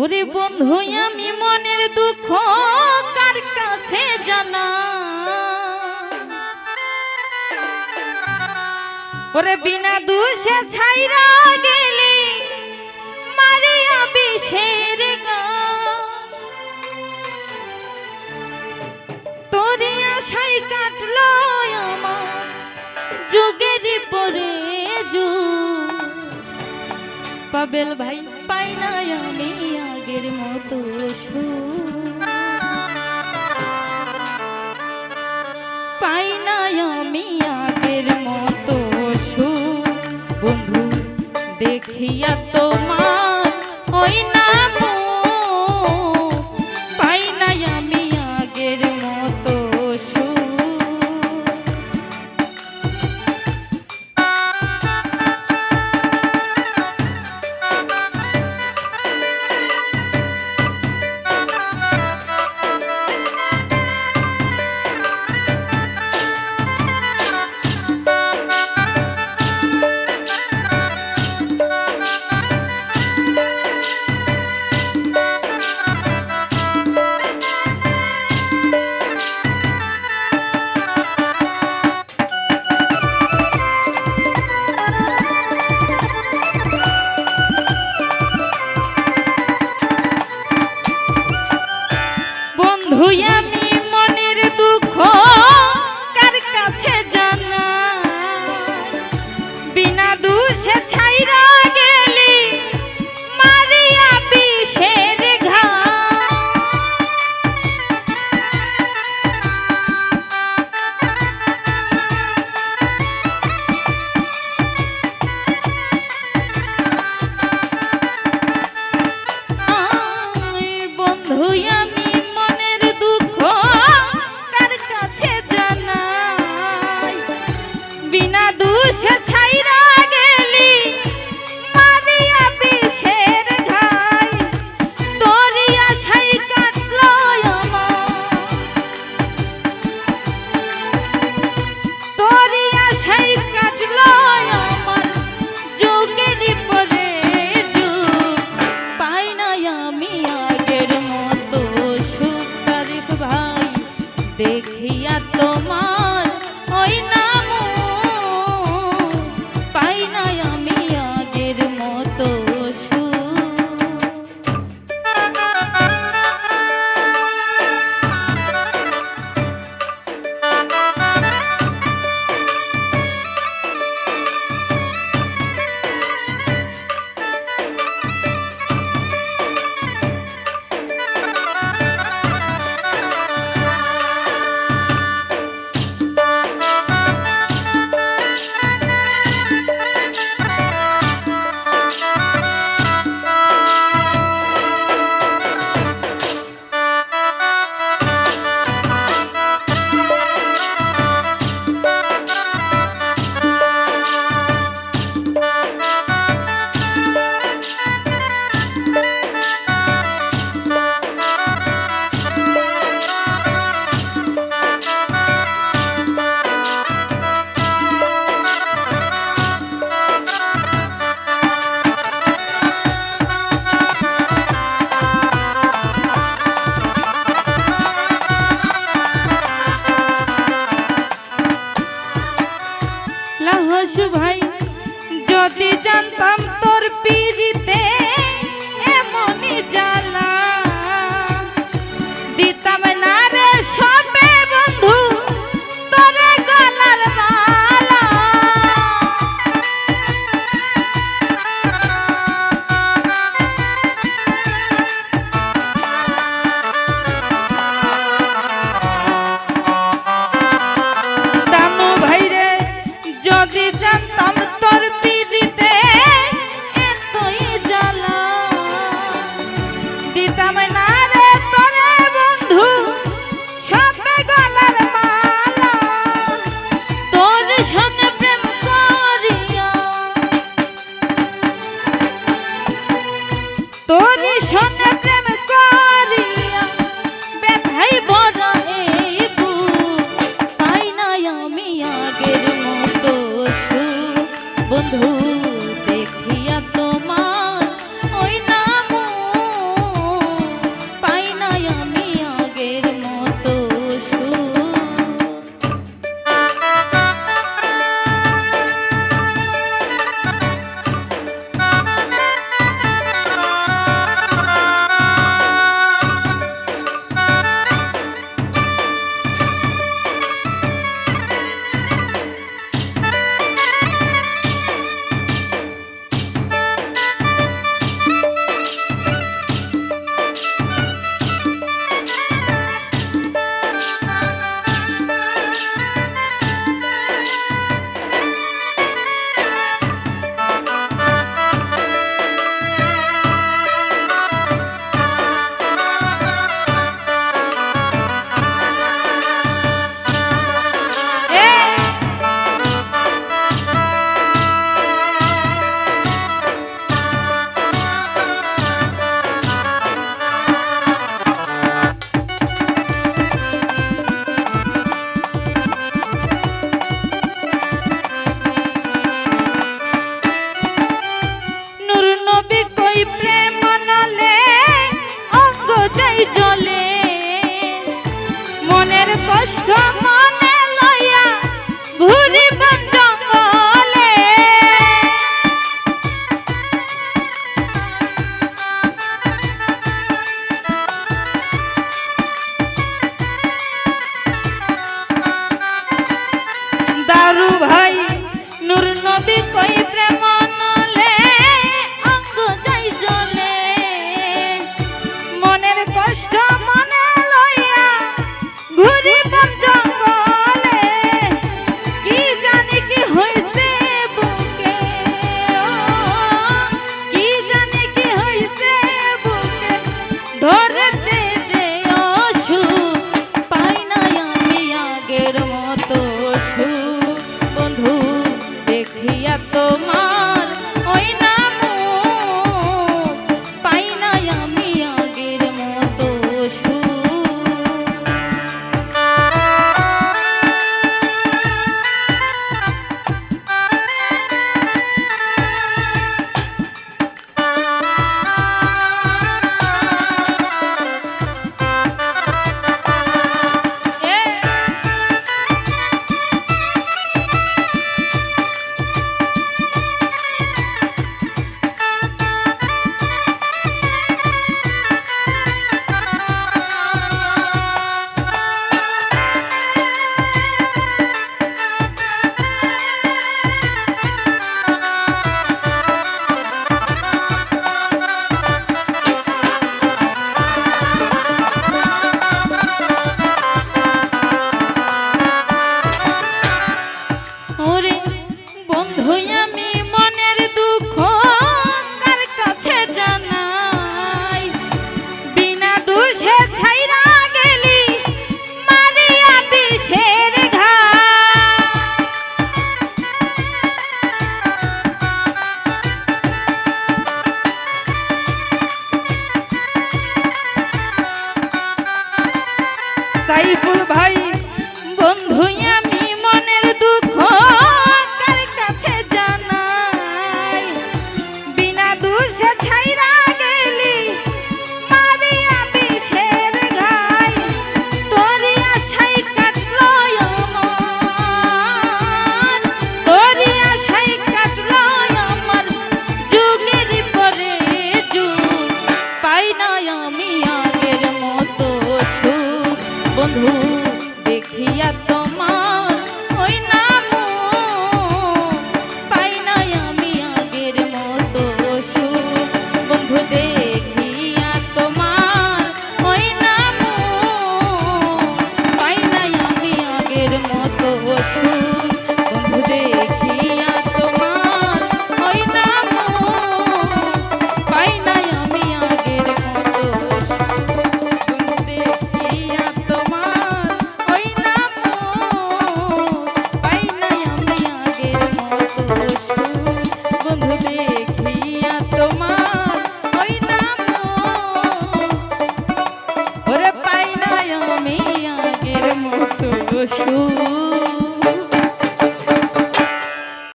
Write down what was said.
ওরে বন্ধু আমি মনের দুঃখ কার কাছে জানা, ওরে বিনা দোষে ছাইরা গেলি মারিয়া বিষের গান, তোরে আশায় কাটলো আমার যুগের পরে যুগ। পাবেল ভাই পাই না আমি আগের মতো সুখ, পাই না আমি আগের মতো সুখ। বন্ধু দেখিয়া তোমার ওই না পাই না আমি আগের মতো আমি মনের দুঃখ কার কাছে জানা, বিনা দোষে ছাইরা গেলি মারিয়া বিষের ঘান, বন্ধু আমি বিনা দোষে ছাইরা গেলি মারিয়া বিষের ঘাই, তোরি আশাই কাটলো আমার, তোরি আশাই কাটলো আমার যুগের পরে যুগ। পাই না আমি আগের মতো সুখ। তারিফ ভাই দেখিয়া তোমার ওই না পাই না আমি আগের মতো কষ্ট মনে লইয়া ঘুরি বন জঙ্গলে কি জানি কি হইছে বুকে কি জানি কি হইছে বুকে ধরেছে যে অসুখ পাই না আমি আগের মতো সুখ বন্ধু দেখিয়া তোমার ওই নাম পাই না আমি আগের মতো সাইফুল ভাই বন্ধু আমি মনের দুঃখ কার কাছে জানাই বিনা দোষে ছাইরা গেলি মারিয়া বিষের ঘাই তোরি আশাই কাটলো আমার তোরি আশাই কাটলো আমার যুগের পরে যুগ পাই না আমি আগের মতো সুখ বন্ধু দেখিয়া